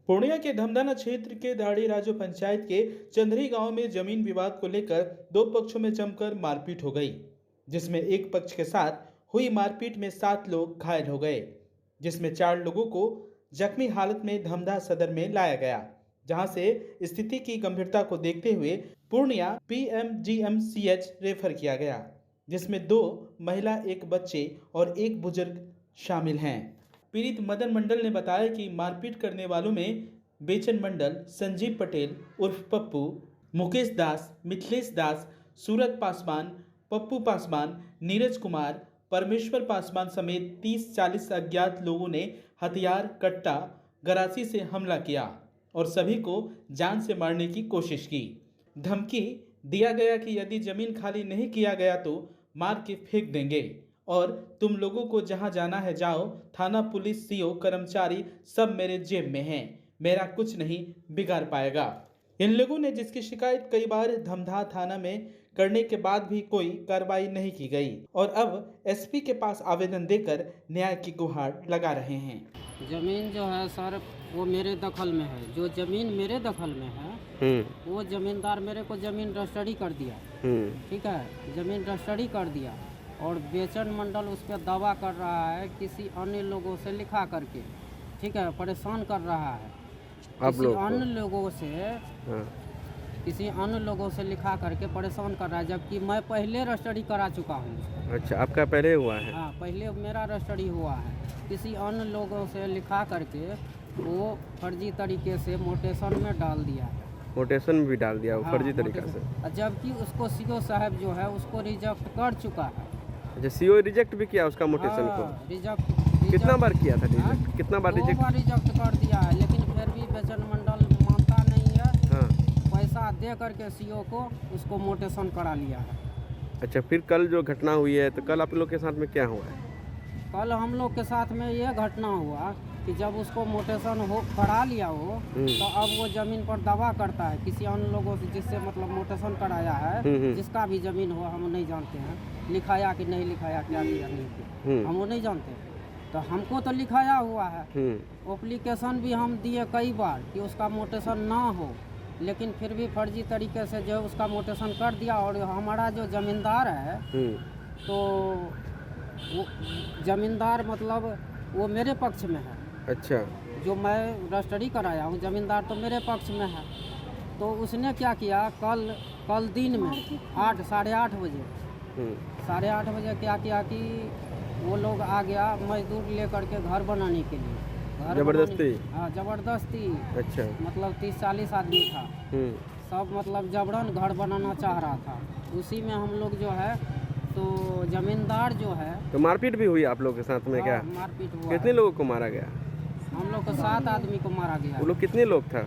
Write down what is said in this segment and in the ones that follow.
पूर्णिया के धमदाना क्षेत्र के दाड़ी राजो पंचायत के चंदरी गांव में जमीन विवाद को लेकर दो पक्षों में जमकर मारपीट हो गई, जिसमें एक पक्ष के साथ हुई मारपीट में 7 लोग घायल हो गए, जिसमें 4 लोगों को जख्मी हालत में धमदा सदर में लाया गया, जहां से स्थिति की गंभीरता को देखते हुए पूर्णिया PMGMCH रेफर किया गया, जिसमें 2 महिला, 1 बच्चे और 1 बुजुर्ग शामिल हैं। पीड़ित मदन मंडल ने बताया कि मारपीट करने वालों में बेचन मंडल, संजीव पटेल उर्फ पप्पू, मुकेश दास, मिथिलेश दास, सूरज पासवान, पप्पू पासवान, नीरज कुमार, परमेश्वर पासवान समेत 30-40 अज्ञात लोगों ने हथियार, कट्टा, गरासी से हमला किया और सभी को जान से मारने की कोशिश की। धमकी दिया गया कि यदि जमीन खाली नहीं किया गया तो मार के फेंक देंगे और तुम लोगों को जहां जाना है जाओ, थाना, पुलिस, CO, कर्मचारी सब मेरे जेब में हैं, मेरा कुछ नहीं बिगाड़ पाएगा। इन लोगों ने जिसकी शिकायत कई बार धमधा थाना में करने के बाद भी कोई कार्रवाई नहीं की गई और अब SP के पास आवेदन देकर न्याय की गुहार लगा रहे हैं। जमीन जो है सर वो मेरे दखल में है। जो जमीन मेरे दखल में है वो जमींदार मेरे को जमीन रजिस्ट्री कर दिया, ठीक है, जमीन रजिस्ट्री कर दिया और बेचन मंडल उस पर दावा कर रहा है किसी अन्य लोगों से लिखा करके, ठीक है, परेशान कर रहा है किसी अन्य लोगों से लिखा करके परेशान कर रहा है, जबकि मैं पहले रजिस्ट्री करा चुका हूँ। अच्छा, आपका पहले हुआ है? हाँ, पहले मेरा रजिस्ट्री हुआ है। किसी अन्य लोगों से लिखा करके वो फर्जी तरीके से मोटेशन में डाल दिया है। मोटेशन में भी डाल दिया वो? हाँ, फर्जी तरीका से, जबकि उसको CO साहब जो है उसको रिजेक्ट कर चुका है। अच्छा, CO रिजेक्ट भी किया उसका मोटेशन को? रिजेक्ट कितना बार किया था रिजेक्ट? कितना बार रिजेक्ट? 2 बार रिजेक्ट कर दिया है, लेकिन फिर भी बेचन मंडल मानता नहीं है। हाँ, पैसा दे करके CO को उसको मोटेशन करा लिया है। अच्छा, फिर कल जो घटना हुई है तो कल आप लोग के साथ में क्या हुआ है? कल हम लोग के साथ में ये घटना हुआ कि जब उसको मोटेशन करा लिया हो तो अब वो जमीन पर दावा करता है किसी अन्य लोगों से जिससे मतलब मोटेशन कराया है, जिसका भी जमीन हो हम नहीं जानते हैं, लिखाया कि नहीं लिखाया, क्या किया नहीं किया, हम वो नहीं जानते। तो हमको तो लिखाया हुआ है, एप्लीकेशन भी हम दिए कई बार कि उसका मोटेशन ना हो, लेकिन फिर भी फर्जी तरीके से जो उसका मोटेशन कर दिया। और हमारा जो जमींदार है तो वो जमींदार मतलब वो मेरे पक्ष में है। अच्छा, जो मैं रजिस्ट्री कराया हूँ जमींदार तो मेरे पक्ष में है। तो उसने क्या किया, कल दिन में 8-8:30 बजे क्या किया कि वो लोग आ गया मजदूर लेकर के घर बनाने के लिए। जबरदस्ती? हाँ, जबरदस्ती। अच्छा, मतलब 30-40 आदमी था, सब मतलब जबरन घर बनाना चाह रहा था। उसी में हम लोग जो है तो जमींदार जो है तो मारपीट भी हुई आप लोग के साथ में? क्या मारपीट हुआ? कितने लोगों को मारा गया? हम लोग को 7 आदमी को मारा गया। वो लोग कितने लोग था?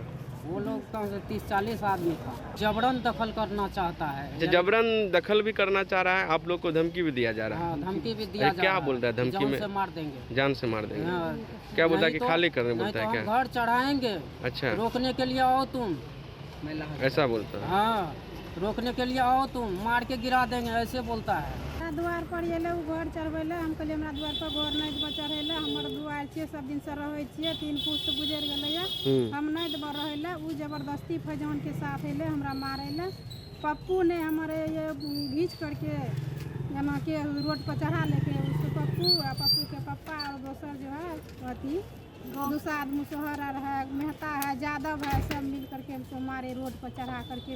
वो लोग कम से 30-40 आदमी था। जबरन दखल करना चाहता है। जबरन दखल भी करना चाह रहा है, आप लोग को धमकी भी दिया जा रहा है? हाँ, धमकी भी दिया जा रहा है। क्या बोल रहा है धमकी में? जान से मार देंगे। जान से मार देंगे? हाँ, क्या बोलता है कि खाली करने बोलता है? क्या घर चढ़ाएंगे? अच्छा, रोकने के लिए आओ तुम, ऐसा बोलता है? हाँ, रोकने के लिए आओ तुम, मार के गिरा देंगे, ऐसे बोलता है। द्वार पर एले घर चढ़बैले, हम कहलिए हमरा द्वार पर घर नहीं देबो चढ़ैले, हमर दुआर छियै, सब दिन से रहै छियै, 3 पुस्त गुजर गेलैया, हम नहीं देबो रहैले। उ जबरदस्ती फैजौन के साथ एले हमरा मारैले। पप्पू ने हमारे ये घींच करके यहाँ के रोड पर चढ़ा लेके, उसको पप्पू के पप्पा और दोसर जो है अथी दूसरा आदमी सोहर है, मेहता है, यादव है, सब मिल करके हमको मारे, रोड पर चढ़ा करके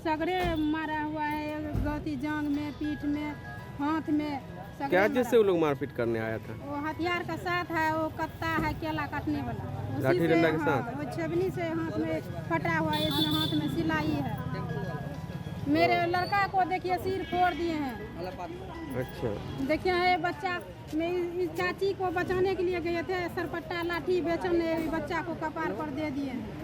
सगरे मारा हुआ है, गति जांग में, पीठ में, हाथ में। क्या जिससे वो लोग मारपीट करने आया था? वो हथियार का साथ है, वो कत्ता है केला काटने वाला, लाठी डंडा के साथ? वो छेबनी से हाथ में फटा हुआ है, इसमें हाथ में सिलाई है। मेरे लड़का को देखिए सिर फोड़ दिए हैं। अच्छा, देखिए ये बच्चा, मैं इस चाची को बचाने के लिए गए थे, सरपट्टा लाठी बेचन ने बच्चा को कपार पर दे दिए हैं।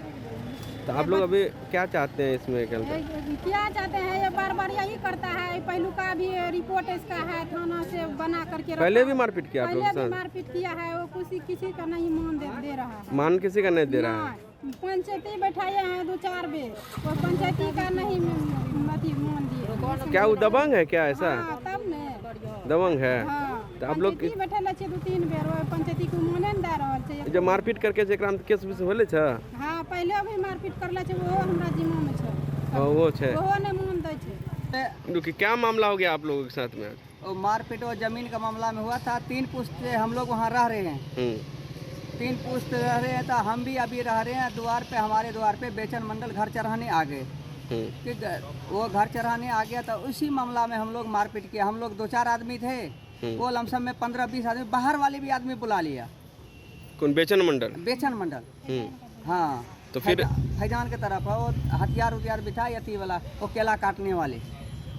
तो आप लोग अभी क्या चाहते हैं इसमें? क्या चाहते हैं, ये बार यही करता है। पहलू का भी रिपोर्ट इसका है, थाना से बना करके पहले भी मारपीट किया? पहले भी मारपीट किया है। वो किसी का नहीं मान दे रहा है। मान किसी का नहीं दे रहा है? पंचायती बैठाए हैं 2-4 बेर, वो पंचायती का नहीं मान दिए। क्या वो दबंग है क्या? ऐसा तब ने दबंग है? हाँ। तो आप लोग पंचायती बैठल छै 2-3 बेर ओय पंचायती को माने न दे रहल छै। जब मारपीट करके जेकरा में केस विस होले छ? हां पहले भी मारपीट करला छै, वो हमरा जिम्मा में छै। वो छै, वो ने मान दै छै। रुकी, क्या मामला हो गया आप लोगों के साथ में? और मारपीट और जमीन का मामला में हुआ था। 3 पुश्त से हम लोग वहाँ रह रहे हैं। 3 पुश्त रह रहे हैं, तो हम भी अभी रह रहे हैं। द्वार पे, हमारे द्वार पे बेचन मंडल घर चढ़ाने आ गए। ठीक है, वो घर चढ़ाने आ गया तो उसी मामला में हम लोग मारपीट किया। हम लोग 2-4 आदमी थे, वो लमसम में 15-20 आदमी, बाहर वाले भी आदमी बुला लिया। कौन? बेचन मंडल? बेचन मंडल, हाँ। तो फिर फैजान की तरफ है, वो हथियार बिठा यती वाला, वो केला काटने वाले,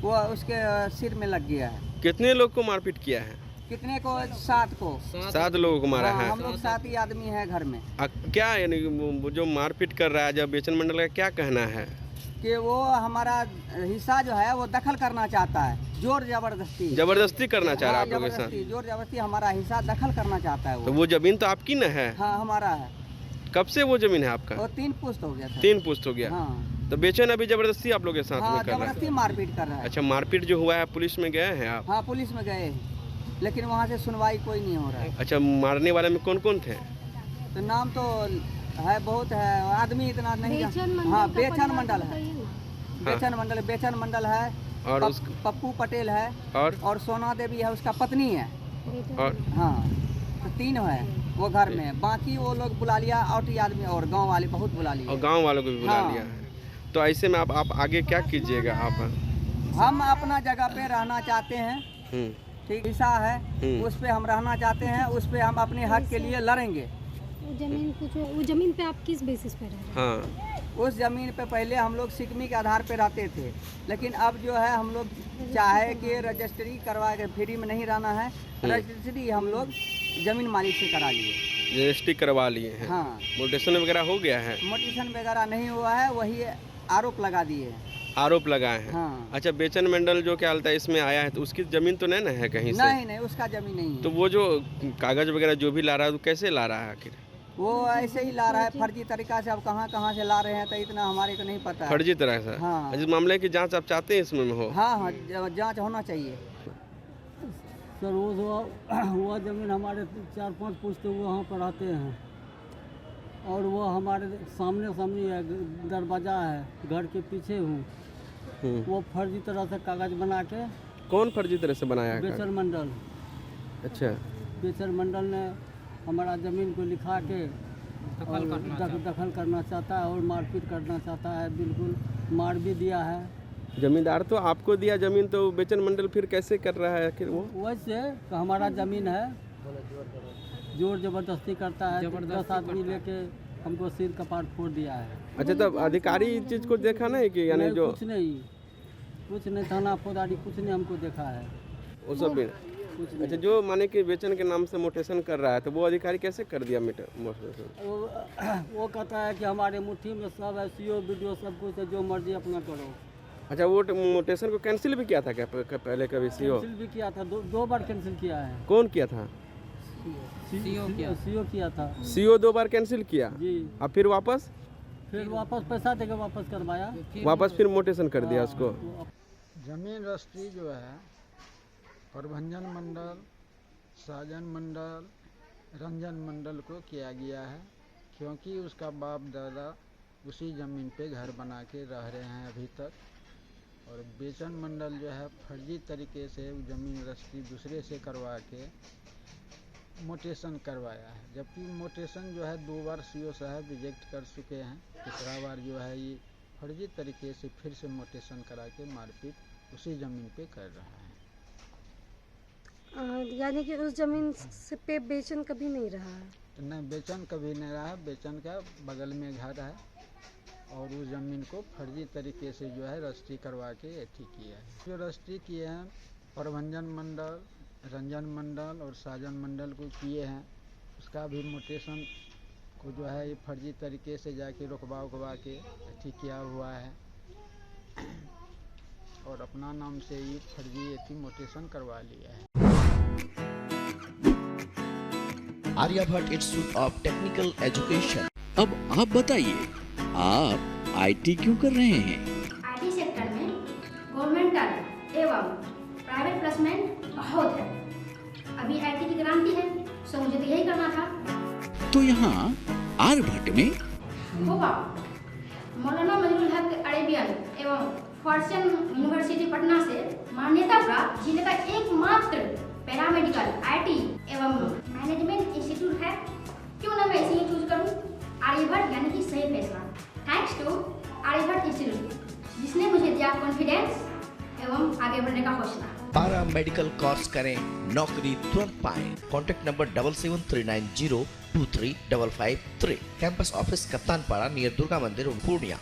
वो उसके सिर में लग गया है। कितने लोग को मारपीट किया है? कितने को? 7 को। 7 लोगों को मारा हाँ, है। हम लोग 7 ही आदमी है घर में। क्या यानी वो जो मारपीट कर रहा है जब बेचन मंडल का क्या कहना है? कि वो हमारा हिस्सा जो है वो दखल करना चाहता है, जोर जबरदस्ती करना चाह रहा है आप लोगों के साथ? जोर जबरदस्ती हमारा हिस्सा दखल करना चाहता है। तो वो जमीन तो आपकी न है? हाँ, हमारा है। कब से वो जमीन है आपका? वो 3 पुश्त हो गया था। 3 पुश्त हो गया। हाँ। तो बेचन अभी जबरदस्ती आप लोग के साथ में कर रहा है? जबरदस्ती मारपीट कर रहा है। अच्छा, मारपीट जो हुआ है पुलिस में गए हैं आप? हाँ, पुलिस में गए, लेकिन वहाँ से सुनवाई कोई नहीं हो रहा है। अच्छा, मारने वाले में कौन कौन थे? तो नाम तो है, बहुत है, आदमी इतना नहीं। हाँ, बेचन मंडल है। बेचन मंडल है, और पप्पू पटेल है, और सोना देवी है, उसका पत्नी है। और हाँ, तो 3 है वो घर में। बाकी वो लोग बुला लिया, 8 आदमी, और गांव वाले बहुत बुला लिया। और गांव वालों को भी बुला लिया है। तो ऐसे में आप आगे क्या कीजिएगा? आप? हम अपना जगह पे रहना चाहते हैं। ठीक, हिस्सा है, उस पे हम रहना चाहते हैं, उस पे हम अपने हक के लिए लड़ेंगे। वो जमीन पे आप किस बेसिस पे रह रहे हैं? हाँ, उस ज़मीन पे पहले हम लोग सिकमी के आधार पे रहते थे, लेकिन अब जो है हम लोग चाहे कि रजिस्ट्री करवा के, फ्री में नहीं रहना है। रजिस्ट्री हम लोग ज़मीन मालिक से करा लिए, रजिस्ट्री करवा लिए हैं। हाँ। मोटेशन वगैरह हो गया है? मोटेशन वगैरह नहीं हुआ है, वही आरोप लगा दिए हैं। आरोप लगाए हैं? हाँ। अच्छा, बेचन मंडल जो क्या हालत है इसमें आया है, तो उसकी ज़मीन तो नहीं ना है कहीं से? नहीं, उसका ज़मीन नहीं है। तो वो जो कागज़ वगैरह जो भी ला रहा है, वो कैसे ला रहा है आखिर? वो ऐसे ही ला रहा है, फर्जी तरीका से। अब कहाँ से ला रहे हैं तो इतना हमारे को नहीं पता है। फर्जी तरह से? हाँ। इस मामले की जांच आप चाहते हैं इसमें हो? हाँ, जांच होना चाहिए। सर, वो ज़मीन हमारे 4-5 पुश्त वहाँ पर रहते हैं, और वो हमारे सामने है, दरवाजा है, घर के पीछे हूँ। वो फर्जी तरह से कागज़ बना के। कौन फर्जी तरह से बनाया है? बेचन मंडल। अच्छा, बेचन मंडल ने हमारा ज़मीन को लिखा के दखल करना चाहता है, और मारपीट करना चाहता है। बिल्कुल मार भी दिया है। जमींदार तो आपको दिया ज़मीन, तो बेचन मंडल फिर कैसे कर रहा है आखिर? वो वैसे हमारा ज़मीन है, जोर जबरदस्ती करता है। 10 आदमी लेके हमको सिर कपाट फोड़ दिया है। अच्छा, तब अधिकारी इस चीज़ को देखा नहीं कि यानी जो? कुछ नहीं, थाना फौजदारी कुछ नहीं हमको देखा है। वो सब भी? अच्छा, जो माने कि बेचन के नाम से मोटेशन कर रहा है, तो वो अधिकारी कैसे कर दिया मोटेशन? वो कहता है कि हमारे मुट्ठी में सब है, CO BDO सब कुछ है, जो मर्जी अपना करो। अच्छा, वो मोटेशन को कैंसिल भी किया था क्या पहले कभी? CO कैंसिल भी किया था, 2 बार कैंसिल किया है। कौन किया था? CO किया था। CO 2 बार कैंसिल किया जी। अब फिर वापस पैसा देके वापस करवाया, वापस फिर मोटेशन कर दिया उसको। जमीन रजिस्ट्री जो है प्रभंजन मंडल, साजन मंडल, रंजन मंडल को किया गया है, क्योंकि उसका बाप दादा उसी ज़मीन पे घर बना के रह रहे हैं अभी तक। और बेचन मंडल जो है फर्जी तरीके से ज़मीन रजिस्ट्री दूसरे से करवा के मोटेशन करवाया है, जबकि मोटेशन जो है 2 बार CO साहब रिजेक्ट कर चुके हैं। तीसरा बार जो है ये फर्जी तरीके से फिर से मोटेशन करा के मारपीट उसी ज़मीन पे कर रहा है। यानी कि उस ज़मीन से पे बेचन कभी नहीं रहा है? नहीं, बेचन कभी नहीं रहा। बेचन का बगल में घर है, और उस ज़मीन को फर्जी तरीके से जो है रजिस्ट्री करवा के अथी किया है। जो रजिस्ट्री किए हैं प्रभंजन मंडल, रंजन मंडल और साजन मंडल को किए हैं, उसका भी मोटेशन को जो है ये फर्जी तरीके से जाके रुकवा के अथी किया हुआ है, और अपना नाम से ही फर्जी अथी मोटेशन करवा लिया है। Aryabhatta institute of technical education. अब आप बताइए, आप IT क्यों कर रहे हैं? IT सेक्टर में गवर्नमेंटल एवं प्राइवेट प्लेसमेंट बहुत है। अभी आईटी की गारंटी है, सो मुझे तो यही करना था। तो यहाँ आर्यभट्ट में होगा मौलाना मजरूल हक अरेबियन एवं फॉर्च्यून यूनिवर्सिटी पटना से मान्यता प्राप्त जिले का एकमात्र पैरामेडिकल आईटी एवं मैनेजमेंट इंस्टीट्यूट है। क्यों ना मैं इसे चूज करूं? आर्यभट्ट यानी कि सही फैसला। थैंक्स टू आर्यभट्ट इंस्टीट्यूट जिसने मुझे दिया कॉन्फिडेंस एवं आगे बढ़ने का हौसला। पारा मेडिकल कोर्स करें, नौकरी तुरंत पाएं। Contact number 7739023553। Campus office Kaptanpara near Durga Mandir Purnia.